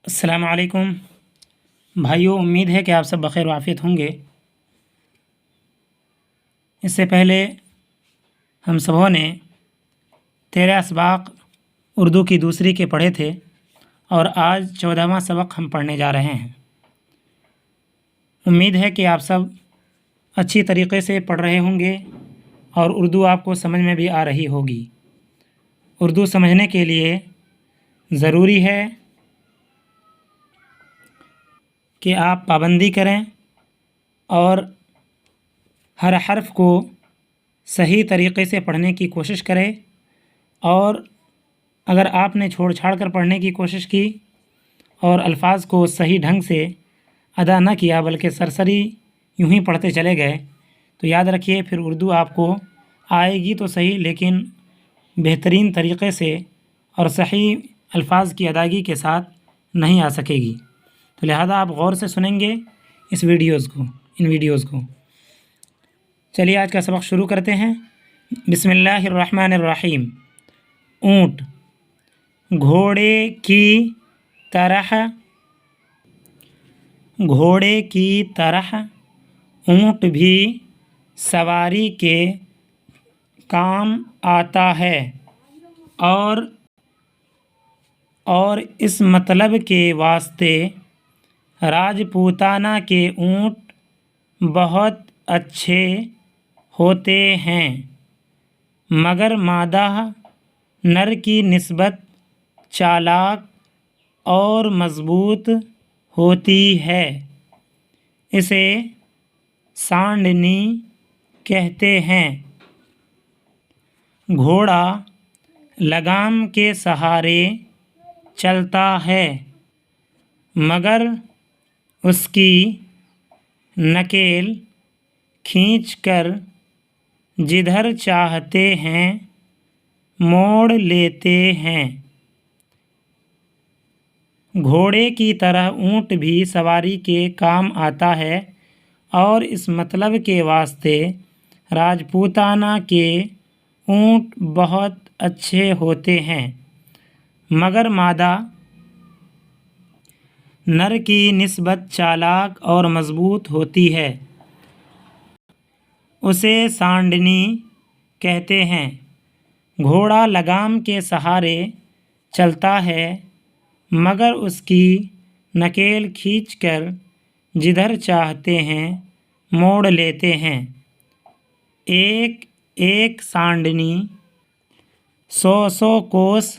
السلام علیکم بھائیوں، امید ہے کہ آپ سب بخیر و عافیت ہوں گے۔ اس سے پہلے ہم سبوں نے 13 اسباق اردو کی دوسری کے پڑھے تھے اور آج 14واں سبق ہم پڑھنے جا رہے ہیں۔ امید ہے کہ آپ سب اچھی طریقے سے پڑھ رہے ہوں گے اور اردو آپ کو سمجھ میں بھی آ رہی ہوگی۔ اردو سمجھنے کے لیے ضروری ہے کہ آپ پابندی کریں اور ہر حرف کو صحیح طریقے سے پڑھنے کی کوشش کریں، اور اگر آپ نے چھوڑ چھاڑ کر پڑھنے کی کوشش کی اور الفاظ کو صحیح ڈھنگ سے ادا نہ کیا بلکہ سرسری یوں ہی پڑھتے چلے گئے تو یاد رکھیے پھر اردو آپ کو آئے گی تو صحیح، لیکن بہترین طریقے سے اور صحیح الفاظ کی ادائیگی کے ساتھ نہیں آ سکے گی۔ تو لہذا آپ غور سے سنیں گے ان ویڈیوز کو۔ چلیے آج کا سبق شروع کرتے ہیں۔ بسم اللہ الرحمن الرحیم۔ اونٹ، گھوڑے کی طرح اونٹ بھی سواری کے کام آتا ہے، اور اس مطلب کے واسطے راجپوتانہ کے اونٹ بہت اچھے ہوتے ہیں، مگر مادہ نر کی نسبت چالاک اور مضبوط ہوتی ہے۔ اسے سانڈنی کہتے ہیں۔ گھوڑا لگام کے سہارے چلتا ہے، مگر اس کی نکیل کھینچ کر جدھر چاہتے ہیں موڑ لیتے ہیں۔ گھوڑے کی طرح اونٹ بھی سواری کے کام آتا ہے، اور اس مطلب کے واسطے راجپوتانہ کے اونٹ بہت اچھے ہوتے ہیں، مگر مادہ نر کی نسبت چالاک اور مضبوط ہوتی ہے۔ اسے سانڈنی کہتے ہیں۔ گھوڑا لگام کے سہارے چلتا ہے، مگر اس کی نکیل کھینچ کر جدھر چاہتے ہیں موڑ لیتے ہیں۔ ایک ایک سانڈنی 100 کوس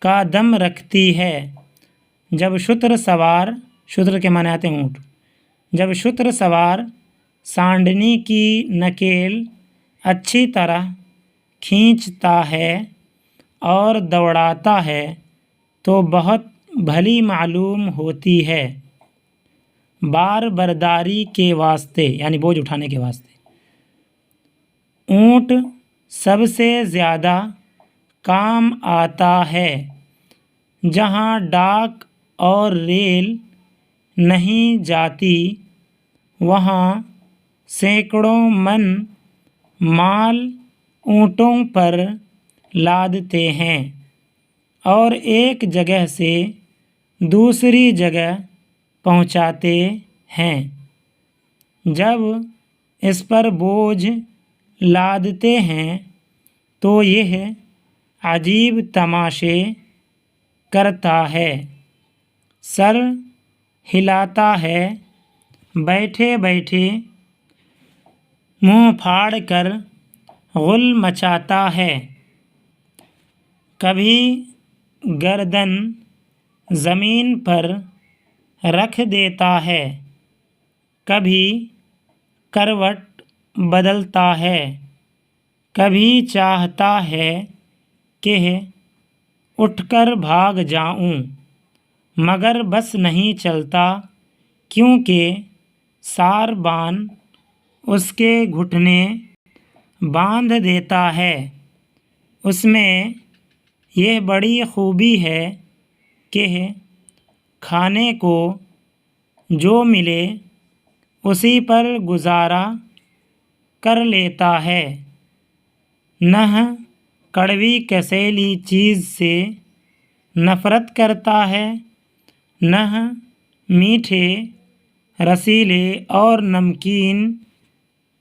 کا دم رکھتی ہے۔ جب شتر کے معنی آتے ہیں اونٹ، جب شتر سوار سانڈنی کی نکیل اچھی طرح کھینچتا ہے اور دوڑاتا ہے تو بہت بھلی معلوم ہوتی ہے۔ بار برداری کے واسطے یعنی بوجھ اٹھانے کے واسطے اونٹ سب سے زیادہ کام آتا ہے۔ جہاں ڈاک اور ریل نہیں جاتی وہاں سینکڑوں من مال اونٹوں پر لادتے ہیں اور ایک جگہ سے دوسری جگہ پہنچاتے ہیں۔ جب اس پر بوجھ لادتے ہیں تو یہ عجیب تماشے کرتا ہے، سر ہلاتا ہے، بیٹھے بیٹھے منہ پھاڑ کر غل مچاتا ہے، کبھی گردن زمین پر رکھ دیتا ہے، کبھی کروٹ بدلتا ہے، کبھی چاہتا ہے کہ اٹھ کر بھاگ جاؤں، مگر بس نہیں چلتا کیونکہ ساربان اس کے گھٹنے باندھ دیتا ہے۔ اس میں یہ بڑی خوبی ہے کہ کھانے کو جو ملے اسی پر گزارا کر لیتا ہے، نہ کڑوی کسیلی چیز سے نفرت کرتا ہے، نہ میٹھے رسیلے اور نمکین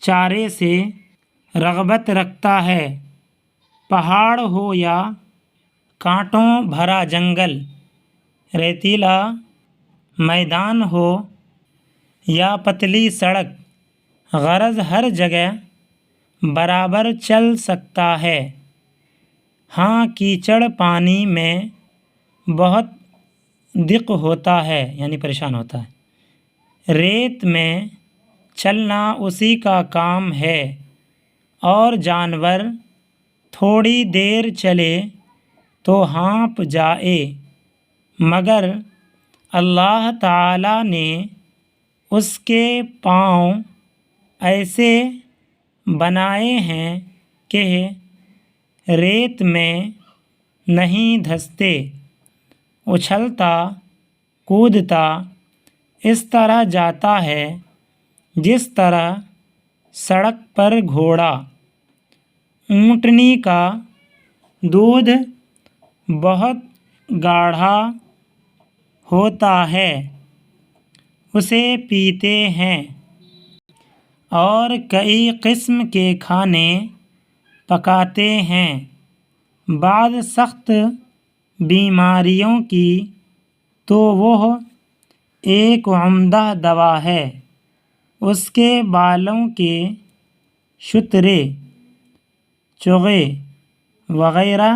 چارے سے رغبت رکھتا ہے۔ پہاڑ ہو یا کانٹوں بھرا جنگل، ریتیلا میدان ہو یا پتلی سڑک، غرض ہر جگہ برابر چل سکتا ہے۔ ہاں کیچڑ پانی میں بہت دق ہوتا ہے، یعنی پریشان ہوتا ہے۔ ریت میں چلنا اسی کا کام ہے، اور جانور تھوڑی دیر چلے تو ہانپ جائے، مگر اللہ تعالیٰ نے اس کے پاؤں ایسے بنائے ہیں کہ ریت میں نہیں دھستے، اچھلتا کودتا اس طرح جاتا ہے جس طرح سڑک پر گھوڑا۔ اونٹنی کا دودھ بہت گاڑھا ہوتا ہے، اسے پیتے ہیں، اور کئی قسم کے کھانے پکاتے ہیں۔ بعض سخت بیماریوں کی تو وہ ایک عمدہ دوا ہے۔ اس کے بالوں کے شترے، چوغے وغیرہ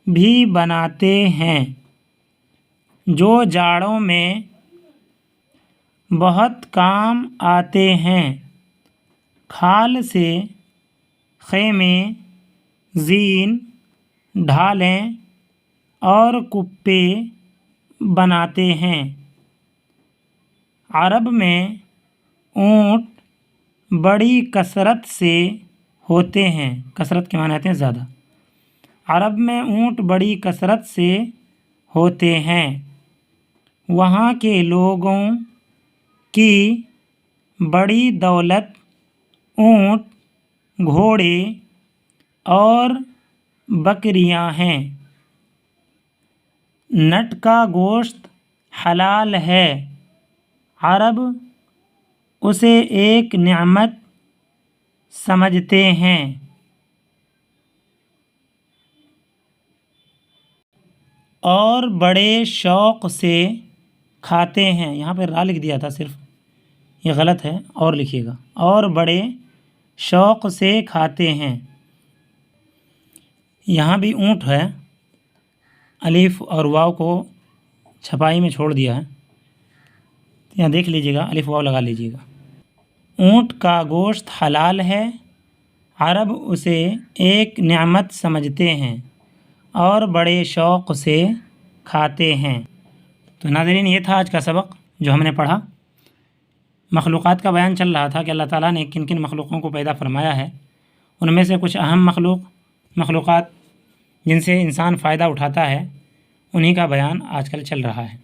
بھی بناتے ہیں، جو جاڑوں میں بہت کام آتے ہیں۔ کھال سے خیمے، زین، ڈھالیں اور کپے بناتے ہیں۔ عرب میں اونٹ بڑی کثرت سے ہوتے ہیں، کثرت کے معنی آتے ہیں زیادہ۔ عرب میں اونٹ بڑی کثرت سے ہوتے ہیں۔ وہاں کے لوگوں کی بڑی دولت اونٹ، گھوڑے اور بکریاں ہیں۔ نٹ کا گوشت حلال ہے، عرب اسے ایک نعمت سمجھتے ہیں۔ اور بڑے شوق سے کھاتے ہیں، یہاں پہ را لکھ دیا تھا صرف، یہ غلط ہے، اور لکھیے گا، اور بڑے شوق سے کھاتے ہیں۔ یہاں بھی اونٹ ہے، الف اور واو کو چھپائی میں چھوڑ دیا ہے، یہاں دیکھ لیجیے گا، الف واو لگا لیجیے گا۔ اونٹ کا گوشت حلال ہے، عرب اسے ایک نعمت سمجھتے ہیں اور بڑے شوق سے کھاتے ہیں۔ تو ناظرین، یہ تھا آج کا سبق جو ہم نے پڑھا۔ مخلوقات کا بیان چل رہا تھا کہ اللہ تعالیٰ نے کن کن مخلوقوں کو پیدا فرمایا ہے۔ ان میں سے کچھ اہم مخلوقات جن سے انسان فائدہ اٹھاتا ہے، انہی کا بیان آج کل چل رہا ہے۔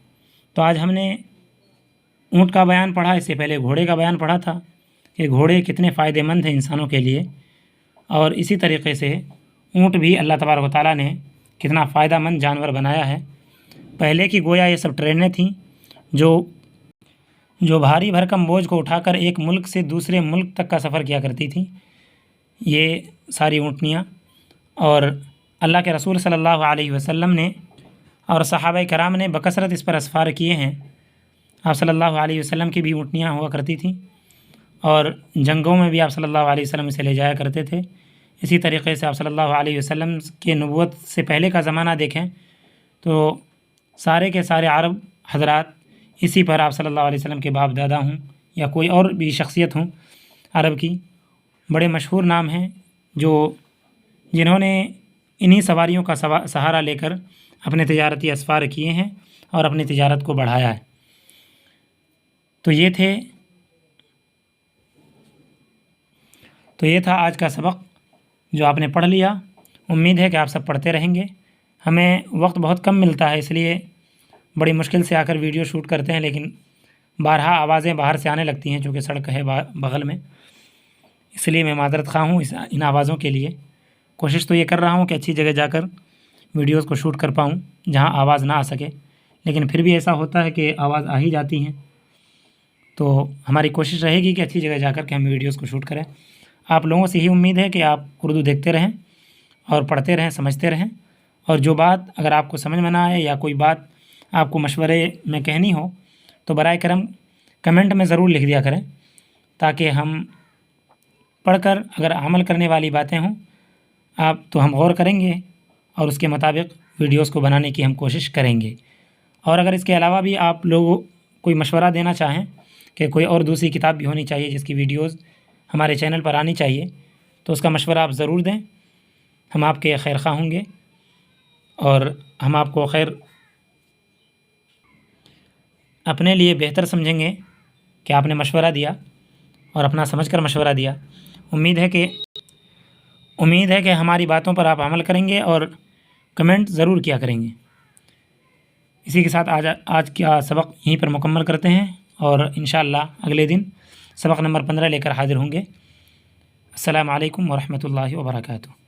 تو آج ہم نے اونٹ کا بیان پڑھا، اس سے پہلے گھوڑے کا بیان پڑھا تھا کہ گھوڑے کتنے فائدہ مند ہیں انسانوں کے لیے، اور اسی طریقے سے اونٹ بھی اللہ تبارک و تعالیٰ نے کتنا فائدہ مند جانور بنایا ہے۔ پہلے کی گویا یہ سب ٹرینیں تھیں جو بھاری بھرکم بوجھ کو اٹھا کر ایک ملک سے دوسرے ملک تک کا سفر کیا کرتی تھیں، یہ ساری اونٹنیاں۔ اور اللہ کے رسول صلی اللہ علیہ وسلم نے اور صحابہ کرام نے بکثرت اس پر اسفار کیے ہیں۔ آپ صلی اللہ علیہ وسلم کی بھی اونٹنیاں ہوا کرتی تھیں، اور جنگوں میں بھی آپ صلی اللہ علیہ وسلم اسے لے جایا کرتے تھے۔ اسی طریقے سے آپ صلی اللہ علیہ وسلم کے نبوت سے پہلے کا زمانہ دیکھیں تو سارے کے سارے عرب حضرات اسی پر آپ صلی اللہ علیہ وسلم کے باپ دادا ہوں یا کوئی اور بھی شخصیت ہوں عرب کی، بڑے مشہور نام ہیں جنہوں نے انہی سواریوں کا سہارا لے کر اپنے تجارتی اسفار کیے ہیں اور اپنی تجارت کو بڑھایا ہے۔ تو یہ تھا آج کا سبق جو آپ نے پڑھ لیا۔ امید ہے کہ آپ سب پڑھتے رہیں گے۔ ہمیں وقت بہت کم ملتا ہے، اس لیے بڑی مشکل سے آ کر ویڈیو شوٹ کرتے ہیں، لیکن بارہا آوازیں باہر سے آنے لگتی ہیں چونکہ سڑک ہے بغل میں، اس لیے میں معذرت خواہ ہوں ان آوازوں کے لیے۔ کوشش تو یہ کر رہا ہوں کہ اچھی جگہ جا کر ویڈیوز کو شوٹ کر پاؤں جہاں آواز نہ آ سکے، لیکن پھر بھی ایسا ہوتا ہے کہ آواز آ ہی جاتی ہیں۔ تو ہماری کوشش رہے گی کہ اچھی جگہ جا کر کے ہم ویڈیوز کو شوٹ کریں۔ آپ لوگوں سے یہی امید ہے کہ آپ اردو دیکھتے رہیں اور پڑھتے رہیں، سمجھتے رہیں، اور جو بات اگر آپ کو سمجھ میں نہ آئے یا کوئی بات آپ کو مشورے میں کہنی ہو تو برائے کرم کمنٹ میں ضرور لکھ دیا کریں، تاکہ ہم پڑھ کر اگر عمل کرنے والی باتیں ہوں آپ تو ہم غور کریں گے اور اس کے مطابق ویڈیوز کو بنانے کی ہم کوشش کریں گے۔ اور اگر اس کے علاوہ بھی آپ لوگ کوئی مشورہ دینا چاہیں کہ کوئی اور دوسری کتاب بھی ہونی چاہیے جس کی ویڈیوز ہمارے چینل پر آنی چاہیے، تو اس کا مشورہ آپ ضرور دیں، ہم آپ کے خیر خواہ ہوں گے اور ہم آپ کو خیر اپنے لیے بہتر سمجھیں گے کہ آپ نے مشورہ دیا اور اپنا سمجھ کر مشورہ دیا۔ امید ہے کہ ہماری باتوں پر آپ عمل کریں گے اور کمنٹ ضرور کیا کریں گے۔ اسی کے ساتھ آج کا سبق یہیں پر مکمل کرتے ہیں اور انشاءاللہ اگلے دن سبق نمبر 15 لے کر حاضر ہوں گے۔ السلام علیکم ورحمۃ اللہ وبرکاتہ۔